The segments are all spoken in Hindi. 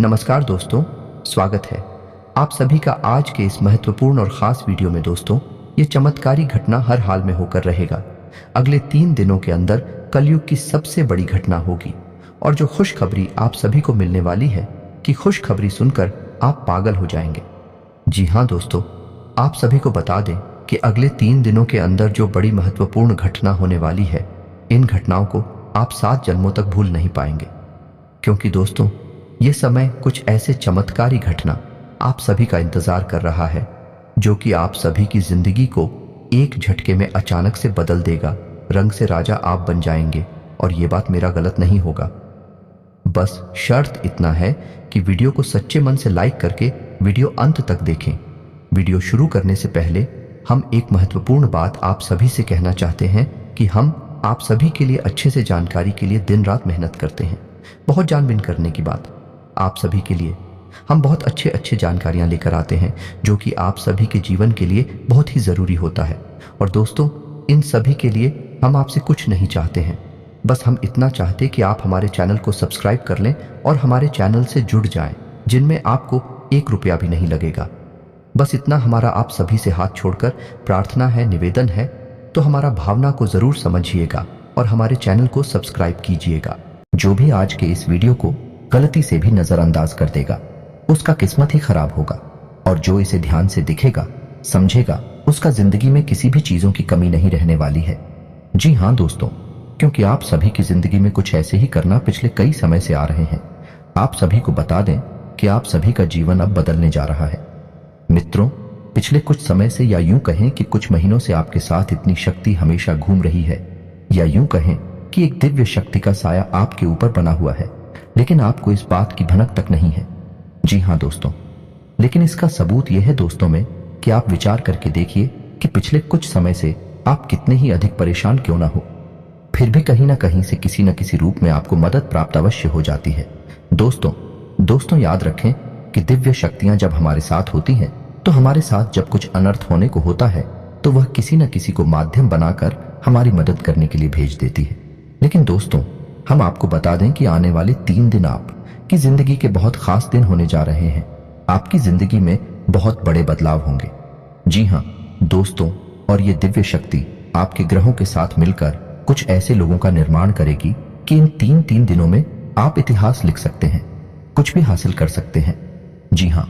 नमस्कार दोस्तों, स्वागत है आप सभी का आज के इस महत्वपूर्ण और खास वीडियो में। दोस्तों, ये चमत्कारी घटना हर हाल में होकर रहेगा। अगले 3 दिनों के अंदर कलयुग की सबसे बड़ी घटना होगी और जो खुशखबरी आप सभी को मिलने वाली है कि खुशखबरी सुनकर आप पागल हो जाएंगे। जी हाँ दोस्तों, आप सभी को बता दें कि अगले 3 दिनों के अंदर जो बड़ी महत्वपूर्ण घटना होने वाली है, इन घटनाओं को आप 7 जन्मों तक भूल नहीं पाएंगे। क्योंकि दोस्तों, ये समय कुछ ऐसे चमत्कारी घटना आप सभी का इंतजार कर रहा है जो कि आप सभी की जिंदगी को एक झटके में अचानक से बदल देगा। रंग से राजा आप बन जाएंगे और ये बात मेरा गलत नहीं होगा। बस शर्त इतना है कि वीडियो को सच्चे मन से लाइक करके वीडियो अंत तक देखें। वीडियो शुरू करने से पहले हम एक महत्वपूर्ण बात आप सभी से कहना चाहते हैं कि हम आप सभी के लिए अच्छे से जानकारी के लिए दिन रात मेहनत करते हैं। बहुत जानबीन करने की बात, आप सभी के लिए हम बहुत अच्छे जानकारियां लेकर आते हैं जो कि आप सभी के जीवन के लिए बहुत ही ज़रूरी होता है। और दोस्तों, इन सभी के लिए हम आपसे कुछ नहीं चाहते हैं, बस हम इतना चाहते कि आप हमारे चैनल को सब्सक्राइब कर लें और हमारे चैनल से जुड़ जाएं, जिनमें आपको 1 रुपया भी नहीं लगेगा। बस इतना हमारा आप सभी से हाथ छोड़कर प्रार्थना है, निवेदन है। तो हमारा भावना को ज़रूर समझिएगा और हमारे चैनल को सब्सक्राइब कीजिएगा। जो भी आज के इस वीडियो को गलती से भी नजरअंदाज कर देगा, उसका किस्मत ही खराब होगा। और जो इसे ध्यान से दिखेगा, समझेगा, उसका जिंदगी में किसी भी चीजों की कमी नहीं रहने वाली है। जी हाँ दोस्तों, क्योंकि आप सभी की जिंदगी में कुछ ऐसे ही करना पिछले कई समय से आ रहे हैं। आप सभी को बता दें कि आप सभी का जीवन अब बदलने जा रहा है। मित्रों, पिछले कुछ समय से, या यूं कहें कि कुछ महीनों से आपके साथ इतनी शक्ति हमेशा घूम रही है, या यूं कहें कि एक दिव्य शक्ति का साया आपके ऊपर बना हुआ है, लेकिन आपको इस बात की भनक तक नहीं है। जी हाँ दोस्तों, लेकिन इसका सबूत यह है दोस्तों में कि आप विचार करके देखिए कि पिछले कुछ समय से आप कितने ही अधिक परेशान क्यों ना हो, फिर भी कहीं ना कहीं से किसी न किसी रूप में आपको मदद प्राप्त अवश्य हो जाती है। दोस्तों याद रखें कि दिव्य शक्तियां जब हमारे साथ होती हैं, तो हमारे साथ जब कुछ अनर्थ होने को होता है तो वह किसी न किसी को माध्यम बनाकर हमारी मदद करने के लिए भेज देती है। लेकिन दोस्तों, हम आपको बता दें कि आने वाले 3 दिन आपकी जिंदगी के बहुत खास दिन होने जा रहे हैं। आपकी जिंदगी में बहुत बड़े बदलाव होंगे। जी हाँ दोस्तों, और ये दिव्य शक्ति आपके ग्रहों के साथ मिलकर कुछ ऐसे लोगों का निर्माण करेगी कि इन 3 दिनों में आप इतिहास लिख सकते हैं, कुछ भी हासिल कर सकते हैं। जी हाँ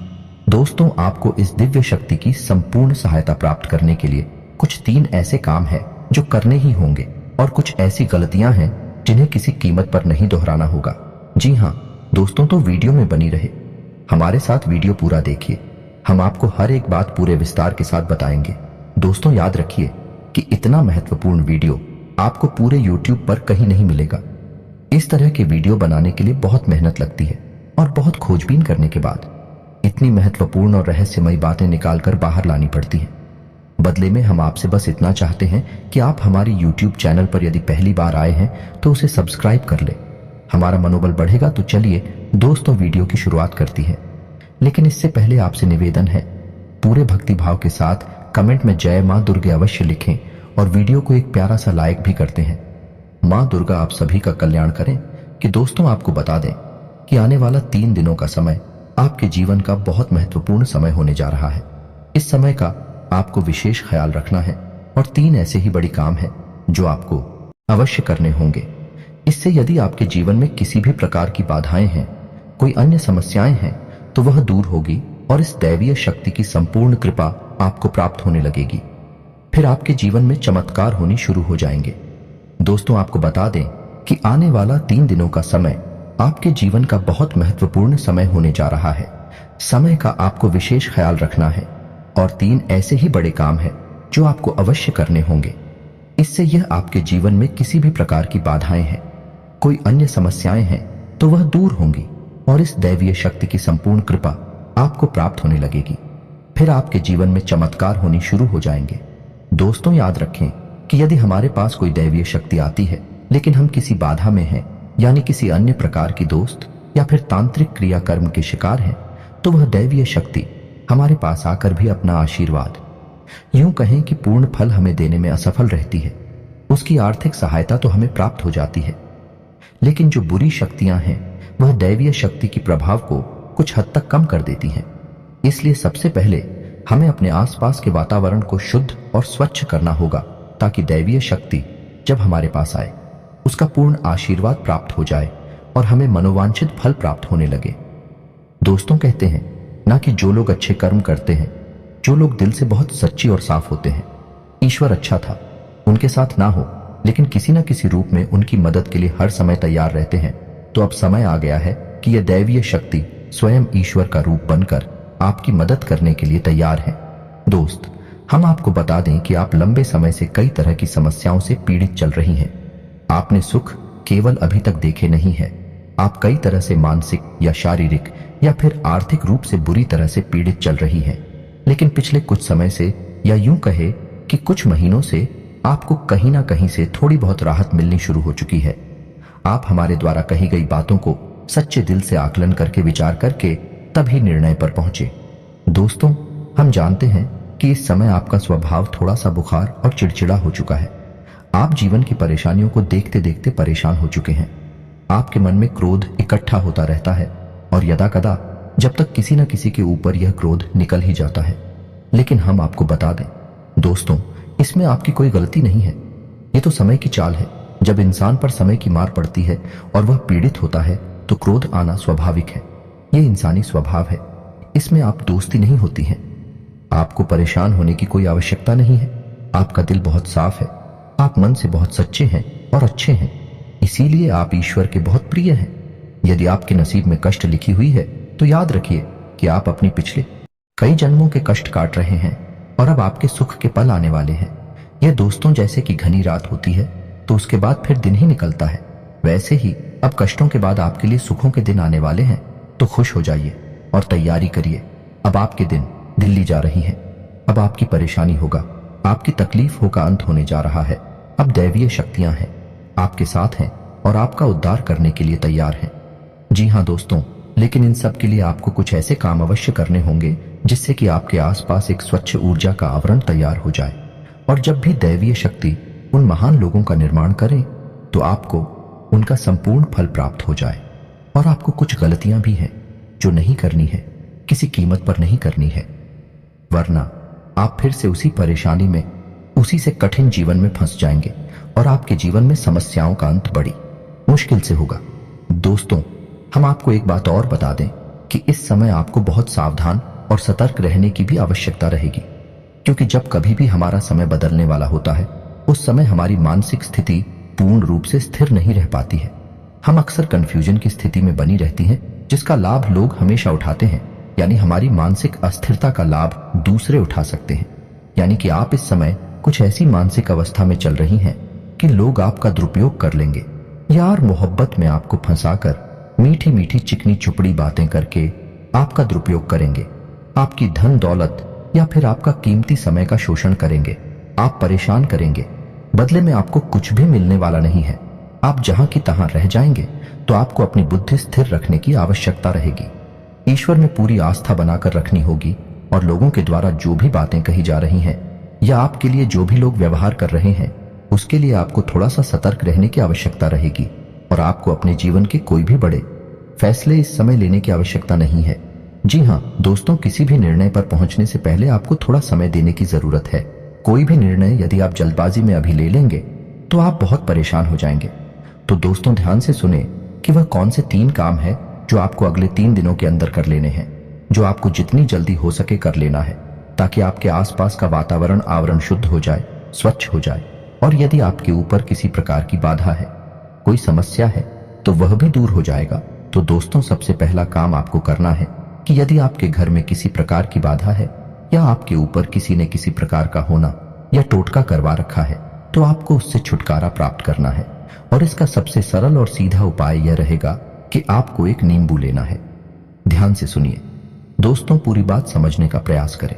दोस्तों, आपको इस दिव्य शक्ति की संपूर्ण सहायता प्राप्त करने के लिए कुछ 3 ऐसे काम हैं जो करने ही होंगे, और कुछ ऐसी गलतियां हैं जिन्हें किसी कीमत पर नहीं दोहराना होगा। जी हाँ दोस्तों, तो वीडियो में बनी रहे, हमारे साथ वीडियो पूरा देखिए। हम आपको हर एक बात पूरे विस्तार के साथ बताएंगे। दोस्तों याद रखिए कि इतना महत्वपूर्ण वीडियो आपको पूरे YouTube पर कहीं नहीं मिलेगा। इस तरह के वीडियो बनाने के लिए बहुत मेहनत लगती है और बहुत खोजबीन करने के बाद इतनी महत्वपूर्ण और रहस्यमयी बातें निकालकर बाहर लानी पड़ती हैं। बदले में हम आपसे बस इतना चाहते हैं कि आप हमारी YouTube चैनल पर यदि पहली बार आए हैं तो उसे सब्सक्राइब कर ले। हमारा मनोबल बढ़ेगा। तो चलिए दोस्तों, वीडियो की शुरुआत करती है। लेकिन इससे पहले आपसे निवेदन है, पूरे भक्ति भाव के साथ कमेंट में जय मां दुर्गे अवश्य लिखें और वीडियो को एक प्यारा सा लाइक भी करते हैं। मां दुर्गा आप सभी का कल्याण करें। कि दोस्तों, आपको बता दें कि आने वाला 3 दिनों का समय आपके जीवन का बहुत महत्वपूर्ण समय होने जा रहा है। इस समय का आपको विशेष ख्याल रखना है और 3 ऐसे ही बड़ी काम हैं जो आपको अवश्य करने होंगे। इससे यदि आपके जीवन में किसी भी प्रकार की बाधाएं हैं, कोई अन्य समस्याएं हैं, तो वह दूर होगी और इस दैवीय शक्ति की संपूर्ण कृपा आपको प्राप्त होने लगेगी। फिर आपके जीवन में चमत्कार होनी शुरू हो जाएंगे। दोस्तों, आपको बता दें कि आने वाला 3 दिनों का समय आपके जीवन का बहुत महत्वपूर्ण समय होने जा रहा है। समय का आपको विशेष ख्याल रखना है और 3 ऐसे ही बड़े काम हैं जो आपको अवश्य करने होंगे। इससे यह आपके जीवन में किसी भी प्रकार की बाधाएं हैं, कोई अन्य समस्याएं हैं, तो वह दूर होंगी और इस दैवीय शक्ति की संपूर्ण कृपा आपको प्राप्त होने लगेगी। फिर आपके जीवन में चमत्कार होनी शुरू हो जाएंगे। दोस्तों याद रखें कि यदि हमारे पास कोई दैवीय शक्ति आती है लेकिन हम किसी बाधा में हैं, यानी किसी अन्य प्रकार की दोस्त या फिर तांत्रिक क्रियाकर्म के शिकार हैं, तो वह दैवीय शक्ति हमारे पास आकर भी अपना आशीर्वाद, यूं कहें कि पूर्ण फल हमें देने में असफल रहती है। उसकी आर्थिक सहायता तो हमें प्राप्त हो जाती है, लेकिन जो बुरी शक्तियां हैं वह दैवीय शक्ति के प्रभाव को कुछ हद तक कम कर देती हैं। इसलिए सबसे पहले हमें अपने आसपास के वातावरण को शुद्ध और स्वच्छ करना होगा, ताकि दैवीय शक्ति जब हमारे पास आए उसका पूर्ण आशीर्वाद प्राप्त हो जाए और हमें मनोवांछित फल प्राप्त होने लगे। दोस्तों, कहते हैं ना कि जो लोग अच्छे कर्म करते हैं, जो लोग दिल से बहुत सच्ची और साफ होते हैं, ईश्वर अच्छा था उनके साथ ना हो लेकिन किसी न किसी रूप में उनकी मदद के लिए हर समय तैयार रहते हैं। तो अब समय आ गया है कि यह दैवीय शक्ति स्वयं ईश्वर का रूप बनकर आपकी मदद करने के लिए तैयार है। दोस्त, हम आपको बता दें कि आप लंबे समय से कई तरह की समस्याओं से पीड़ित चल रही हैं। आपने सुख केवल अभी तक देखे नहीं है, आप कई तरह से मानसिक या शारीरिक या फिर आर्थिक रूप से बुरी तरह से पीड़ित चल रही हैं। लेकिन पिछले कुछ समय से, या यूं कहे कि कुछ महीनों से, आपको कहीं ना कहीं से थोड़ी बहुत राहत मिलनी शुरू हो चुकी है। आप हमारे द्वारा कही गई बातों को सच्चे दिल से आकलन करके, विचार करके तभी निर्णय पर पहुंचे। दोस्तों, हम जानते हैं कि इस समय आपका स्वभाव थोड़ा सा बुखार और चिड़चिड़ा हो चुका है। आप जीवन की परेशानियों को देखते देखते परेशान हो चुके हैं। आपके मन में क्रोध इकट्ठा होता रहता है और यदाकदा जब तक किसी न किसी के ऊपर यह क्रोध निकल ही जाता है। लेकिन हम आपको बता दें दोस्तों, इसमें आपकी कोई गलती नहीं है। ये तो समय की चाल है। जब इंसान पर समय की मार पड़ती है और वह पीड़ित होता है तो क्रोध आना स्वाभाविक है। ये इंसानी स्वभाव है, इसमें आप दोस्ती नहीं होती हैं। आपको परेशान होने की कोई आवश्यकता नहीं है। आपका दिल बहुत साफ है, आप मन से बहुत सच्चे हैं और अच्छे हैं, इसीलिए आप ईश्वर के बहुत प्रिय हैं। यदि आपके नसीब में कष्ट लिखी हुई है तो याद रखिए कि आप अपनी पिछले कई जन्मों के कष्ट काट रहे हैं और अब आपके सुख के पल आने वाले हैं। यह दोस्तों जैसे कि घनी रात होती है तो उसके बाद फिर दिन ही निकलता है, वैसे ही अब कष्टों के बाद आपके लिए सुखों के दिन आने वाले हैं। तो खुश हो जाइए और तैयारी करिए। अब आपके दिन दिल्ली जा रही हैं। अब आपकी परेशानी होगा, आपकी तकलीफों का अंत होने जा रहा है। अब दैवीय शक्तियां हैं, आपके साथ हैं और आपका उद्धार करने के लिए तैयार हैं। जी हाँ दोस्तों, लेकिन इन सब के लिए आपको कुछ ऐसे काम अवश्य करने होंगे जिससे कि आपके आसपास एक स्वच्छ ऊर्जा का आवरण तैयार हो जाए। और जब भी दैवीय शक्ति उन महान लोगों का निर्माण करें तो आपको उनका संपूर्ण फल प्राप्त हो जाए। और आपको कुछ गलतियां भी हैं जो नहीं करनी है, किसी कीमत पर नहीं करनी है, वरना आप फिर से उसी परेशानी में, उसी से कठिन जीवन में फंस जाएंगे और आपके जीवन में समस्याओं का अंत बड़ी मुश्किल से होगा। दोस्तों, हम आपको एक बात और बता दें कि इस समय आपको बहुत सावधान और सतर्क रहने की भी आवश्यकता रहेगी, क्योंकि जब कभी भी हमारा समय बदलने वाला होता है उस समय हमारी मानसिक स्थिति पूर्ण रूप से स्थिर नहीं रह पाती है। हम अक्सर कंफ्यूजन की स्थिति में बनी रहती हैं, जिसका लाभ लोग हमेशा उठाते हैं। यानी हमारी मानसिक अस्थिरता का लाभ दूसरे उठा सकते हैं। यानी कि आप इस समय कुछ ऐसी मानसिक अवस्था में चल रही हैं कि लोग आपका दुरुपयोग कर लेंगे, यार मोहब्बत में आपको फंसाकर मीठी मीठी चिकनी चुपड़ी बातें करके आपका दुरुपयोग करेंगे, आपकी धन दौलत या फिर आपका कीमती समय का शोषण करेंगे, आप परेशान करेंगे। बदले में आपको कुछ भी मिलने वाला नहीं है। आप जहां की तहां रह जाएंगे। तो आपको अपनी बुद्धि स्थिर रखने की आवश्यकता रहेगी। ईश्वर में पूरी आस्था बनाकर रखनी होगी और लोगों के द्वारा जो भी बातें कही जा रही हैं या आपके लिए जो भी लोग व्यवहार कर रहे हैं उसके लिए आपको थोड़ा सा सतर्क रहने की आवश्यकता रहेगी। और आपको अपने जीवन के कोई भी बड़े फैसले इस समय लेने की आवश्यकता नहीं है। जी हाँ दोस्तों, किसी भी निर्णय पर पहुंचने से पहले आपको थोड़ा समय देने की जरूरत है। कोई भी निर्णय यदि आप जल्दबाजी में अभी ले लेंगे तो आप बहुत परेशान हो जाएंगे। तो दोस्तों ध्यान से सुने कि वह कौन से 3 काम है जो आपको अगले 3 दिनों के अंदर कर लेने हैं, जो आपको जितनी जल्दी हो सके कर लेना है, ताकि आपके आसपास का वातावरण आवरण शुद्ध हो जाए, स्वच्छ हो जाए। और यदि आपके ऊपर किसी प्रकार की बाधा है, कोई समस्या है, तो वह भी दूर हो जाएगा। तो दोस्तों, सबसे पहला काम आपको करना है कि यदि आपके घर में किसी प्रकार की बाधा है या आपके ऊपर किसी ने किसी प्रकार का होना या टोटका करवा रखा है तो आपको उससे छुटकारा प्राप्त करना है। और इसका सबसे सरल और सीधा उपाय यह रहेगा कि आपको एक नींबू लेना है। ध्यान से सुनिए दोस्तों, पूरी बात समझने का प्रयास करें।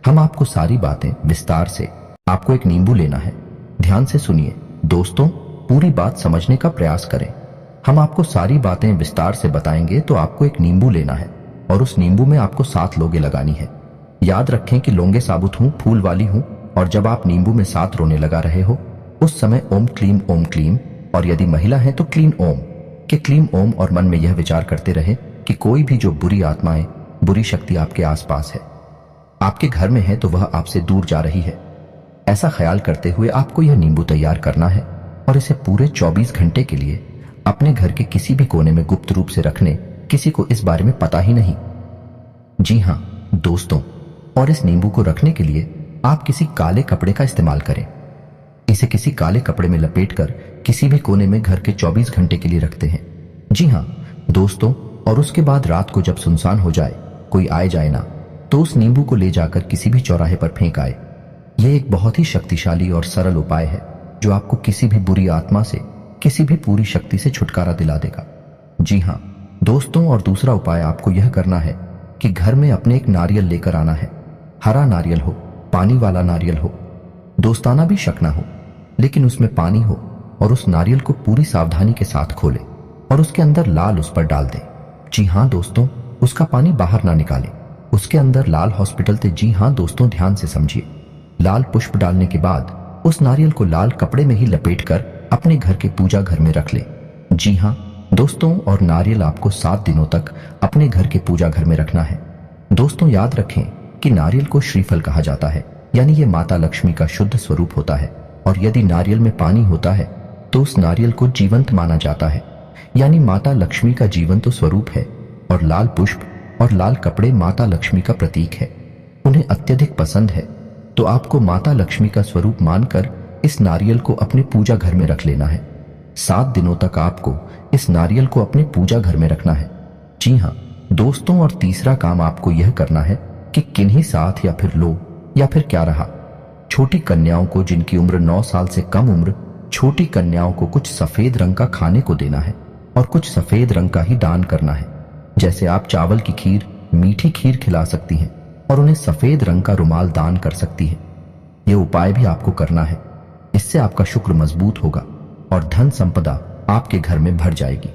हम आपको सारी बातें विस्तार से, आपको एक नींबू लेना है। ध्यान से सुनिए दोस्तों, पूरी बात समझने का प्रयास करें। हम आपको सारी बातें विस्तार से बताएंगे। तो आपको एक नींबू लेना है और उस नींबू में आपको 7 लौंगे लगानी है। याद रखें कि लौंगे साबुत हूं, फूल वाली हूं। और जब आप नींबू में 7 रोने लगा रहे हो उस समय ओम क्लीम, और यदि महिला है तो क्लीम ओम और मन में यह विचार करते रहे कि कोई भी जो बुरी आत्माएं, बुरी शक्ति आपके आसपास है, आपके घर में है, तो वह आपसे दूर जा रही है। ऐसा ख्याल करते हुए आपको यह नींबू तैयार करना है और इसे पूरे 24 घंटे के लिए अपने घर के किसी भी कोने में गुप्त रूप से रखने, किसी को इस बारे में पता ही नहीं। जी हां दोस्तों, और इस नींबू को रखने के लिए आप किसी काले कपड़े का इस्तेमाल करें। इसे किसी काले कपड़े में लपेटकर किसी भी कोने में घर के 24 घंटे के लिए रखते हैं। जी हां दोस्तों, और उसके बाद रात को जब सुनसान हो जाए, कोई आए जाए ना, तो उस नींबू को ले जाकर किसी भी चौराहे पर फेंक आए। यह एक बहुत ही शक्तिशाली और सरल उपाय है जो आपको किसी भी बुरी आत्मा से, किसी भी पूरी शक्ति से छुटकारा दिला देगा। जी हां दोस्तों, और दूसरा उपाय आपको यह करना है कि घर में अपने एक नारियल लेकर आना है। हरा नारियल हो, पानी वाला नारियल हो, दोस्ताना भी शक ना हो, लेकिन उसमें पानी हो, और उस नारियल को पूरी सावधानी के साथ खोले और उसके अंदर लाल उस पर डाल दें। जी हां दोस्तों, उसका पानी बाहर ना निकालें, उसके अंदर लाल हॉस्पिटल थे। जी हां दोस्तों, ध्यान से समझिए। लाल पुष्प डालने के बाद उस नारियल को लाल कपड़े में ही लपेटकर अपने घर के पूजा घर में रख ले। जी हां दोस्तों, और नारियल आपको 7 दिनों तक अपने घर के पूजा घर में रखना है। दोस्तों याद रखें कि नारियल को श्रीफल कहा जाता है, यानी ये माता लक्ष्मी का शुद्ध स्वरूप होता है, और यदि नारियल में पानी होता है तो उस नारियल को जीवंत माना जाता है, यानी माता लक्ष्मी का जीवंत स्वरूप है। और लाल पुष्प और लाल कपड़े माता लक्ष्मी का प्रतीक है, उन्हें अत्यधिक पसंद है। तो आपको माता लक्ष्मी का स्वरूप मानकर इस नारियल को अपने पूजा घर में रख लेना है। 7 दिनों तक आपको इस नारियल को अपने पूजा घर में रखना है। जी हाँ दोस्तों, और तीसरा काम आपको यह करना है कि किन्हीं साथ या फिर लो या फिर क्या रहा, छोटी कन्याओं को जिनकी उम्र 9 साल से कम उम्र, छोटी कन्याओं को कुछ सफेद रंग का खाने को देना है और कुछ सफेद रंग का ही दान करना है। जैसे आप चावल की खीर, मीठी खीर खिला सकती हैं और उन्हें सफेद रंग का रुमाल दान कर सकती हैं। यह उपाय भी आपको करना है। इससे आपका शुक्र मजबूत होगा और धन संपदा आपके घर में भर जाएगी।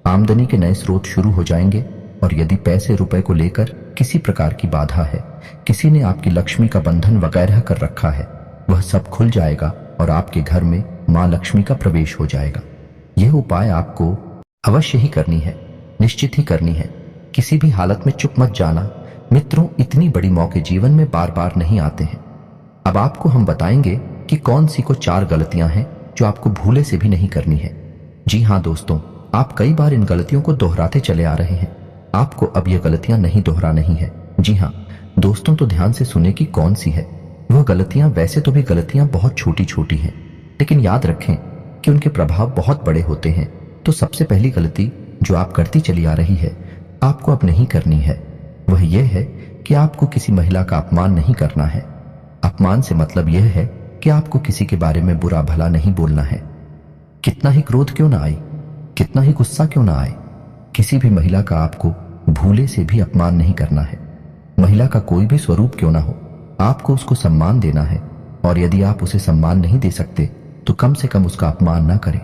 आमदनी के नए स्रोत शुरू हो जाएंगे, और यदि पैसे रुपए को लेकर किसी प्रकार की बाधा है, किसी ने आपकी लक्ष्मी का बंधन वगैरह कर रखा है, वह सब खुल जाएगा और आपके घर में मां लक्ष्मी का प्रवेश हो जाएगा। यह उपाय आपको अवश्य ही करनी है, निश्चित ही करनी है। किसी भी हालत में चुप मत जाना मित्रों, इतनी बड़ी मौके जीवन में बार बार नहीं आते हैं। अब आपको हम बताएंगे कि कौन सी को 4 गलतियां हैं जो आपको भूले से भी नहीं करनी है। जी हाँ दोस्तों, आप कई बार इन गलतियों को दोहराते चले आ रहे हैं। आपको अब यह गलतियां नहीं दोहरानी है। जी हाँ दोस्तों, तो ध्यान से सुने कि कौन सी है वह गलतियां। वैसे तो भी गलतियां बहुत छोटी छोटी हैं, लेकिन याद रखें कि उनके प्रभाव बहुत बड़े होते हैं। तो सबसे पहली गलती जो आप करती चली आ रही है, आपको अब नहीं करनी है, वह यह है कि आपको किसी महिला का अपमान नहीं करना है। अपमान से मतलब यह है कि आपको किसी के बारे में बुरा भला नहीं बोलना है। कितना ही क्रोध क्यों ना आए, कितना ही गुस्सा क्यों ना आए, किसी भी महिला का आपको भूले से भी अपमान नहीं करना है। महिला का कोई भी स्वरूप क्यों ना हो, आपको उसको सम्मान देना है, और यदि आप उसे सम्मान नहीं दे सकते तो कम से कम उसका अपमान ना करें।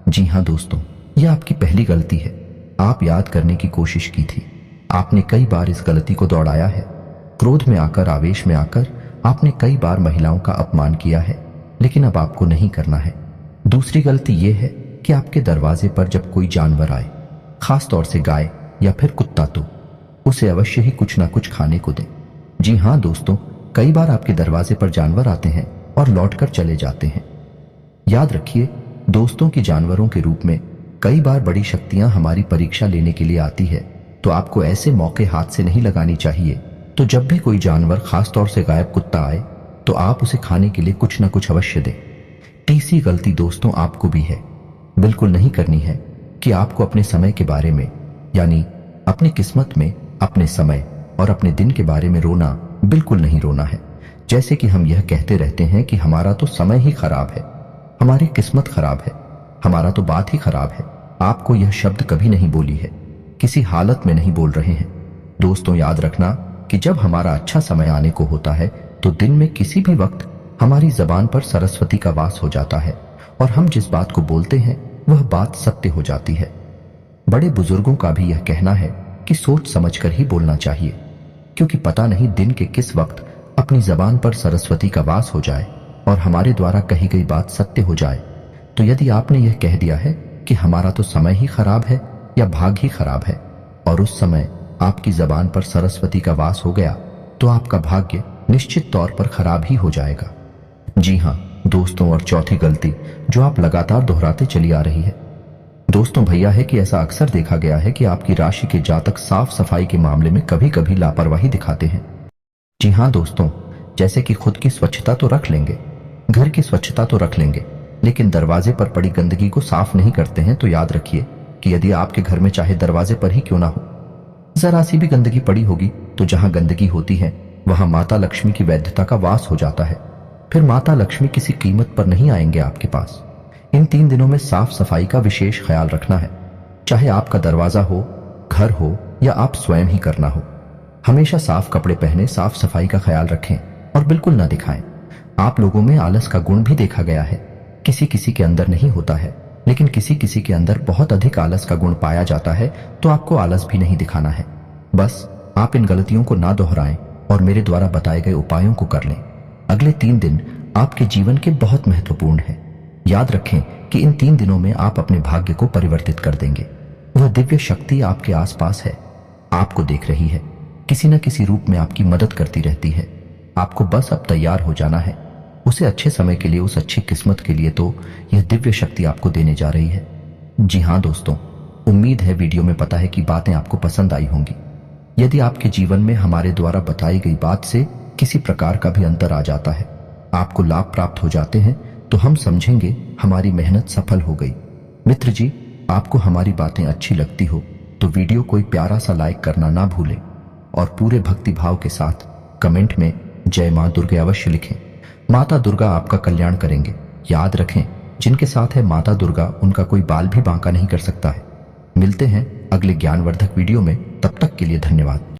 जी हाँ दोस्तों, यह आपकी पहली गलती है। आप याद करने की कोशिश की थी, आपने कई बार इस गलती को दोहराया है। क्रोध में आकर, आवेश में आकर आपने कई बार महिलाओं का अपमान किया है, लेकिन अब आपको नहीं करना है। दूसरी गलती यह है कि आपके दरवाजे पर जब कोई जानवर आए, खास तौर से गाय या फिर कुत्ता, तो उसे अवश्य ही कुछ ना कुछ खाने को दें। जी हाँ दोस्तों, कई बार आपके दरवाजे पर जानवर आते हैं और लौटकर चले जाते हैं। याद रखिए दोस्तों कि जानवरों के रूप में कई बार बड़ी शक्तियां हमारी परीक्षा लेने के लिए आती है, तो आपको ऐसे मौके हाथ से नहीं लगानी चाहिए। तो जब भी कोई जानवर, खास तौर से गायब कुत्ता आए, तो आप उसे खाने के लिए कुछ ना कुछ अवश्य दें। तीसरी गलती दोस्तों आपको भी है, बिल्कुल नहीं करनी है कि आपको अपने समय के बारे में, यानी अपनी किस्मत में अपने समय और अपने दिन के बारे में रोना, बिल्कुल नहीं रोना है। जैसे कि हम यह कहते रहते हैं कि हमारा तो समय ही खराब है, हमारी किस्मत खराब है, हमारा तो बात ही खराब है। आपको यह शब्द कभी नहीं बोली है, किसी हालत में नहीं बोल रहे हैं। दोस्तों याद रखना कि जब हमारा अच्छा समय आने को होता है, तो दिन में किसी भी वक्त हमारी जबान पर सरस्वती का वास हो जाता है, और हम जिस बात को बोलते हैं वह बात सत्य हो जाती है। बड़े बुजुर्गों का भी यह कहना है कि सोच समझकर ही बोलना चाहिए, क्योंकि पता नहीं दिन के किस वक्त अपनी जबान पर सरस्वती का वास हो जाए और हमारे द्वारा कही गई बात सत्य हो जाए। तो यदि आपने यह कह दिया है कि हमारा तो समय ही खराब है या भाग ही खराब है, और उस समय आपकी जबान पर सरस्वती का वास हो गया तो आपका भाग्य निश्चित तौर पर खराब ही हो जाएगा। जी हाँ दोस्तों, और चौथी गलती जो आप लगातार दोहराते चली आ रही है दोस्तों भैया है कि ऐसा अक्सर देखा गया है कि आपकी राशि के जातक साफ सफाई के मामले में कभी कभी लापरवाही दिखाते हैं। जी हाँ दोस्तों, जैसे कि खुद की स्वच्छता तो रख लेंगे, घर की स्वच्छता तो रख लेंगे, लेकिन दरवाजे पर पड़ी गंदगी को साफ नहीं करते हैं तो याद रखिए कि यदि आपके घर में चाहे दरवाजे पर ही क्यों ना हो, जरा सी भी गंदगी पड़ी होगी तो जहां गंदगी होती है वहां माता लक्ष्मी की वैधता का वास हो जाता है। फिर माता लक्ष्मी किसी कीमत पर नहीं आएंगे आपके पास। इन 3 दिनों में साफ सफाई का विशेष ख्याल रखना है, चाहे आपका दरवाजा हो, घर हो या आप स्वयं ही करना हो। हमेशा साफ कपड़े पहने, साफ सफाई का ख्याल रखें और बिल्कुल ना दिखाएं। आप लोगों में आलस का गुण भी देखा गया है, किसी किसी के अंदर नहीं होता है, लेकिन किसी किसी के अंदर बहुत अधिक आलस का गुण पाया जाता है, तो आपको आलस भी नहीं दिखाना है। बस आप इन गलतियों को ना दोहराएं और मेरे द्वारा बताए गए उपायों को कर लें। अगले 3 दिन आपके जीवन के बहुत महत्वपूर्ण हैं। याद रखें कि इन 3 दिनों में आप अपने भाग्य को परिवर्तित कर देंगे। वह दिव्य शक्ति आपके आसपास है, आपको देख रही है, किसी न किसी रूप में आपकी मदद करती रहती है। आपको बस अब तैयार हो जाना है उसे अच्छे समय के लिए, उस अच्छी किस्मत के लिए तो यह दिव्य शक्ति आपको देने जा रही है। जी हाँ दोस्तों, उम्मीद है वीडियो में पता है कि बातें आपको पसंद आई होंगी। यदि आपके जीवन में हमारे द्वारा बताई गई बात से किसी प्रकार का भी अंतर आ जाता है, आपको लाभ प्राप्त हो जाते हैं, तो हम समझेंगे हमारी मेहनत सफल हो गई। मित्र जी, आपको हमारी बातें अच्छी लगती हो तो वीडियो कोई प्यारा सा लाइक करना ना भूलें और पूरे भक्ति भाव के साथ कमेंट में जय मां दुर्गे अवश्य लिखें। माता दुर्गा आपका कल्याण करेंगे। याद रखें, जिनके साथ है माता दुर्गा उनका कोई बाल भी बांका नहीं कर सकता है। मिलते हैं अगले ज्ञानवर्धक वीडियो में, तब तक के लिए धन्यवाद।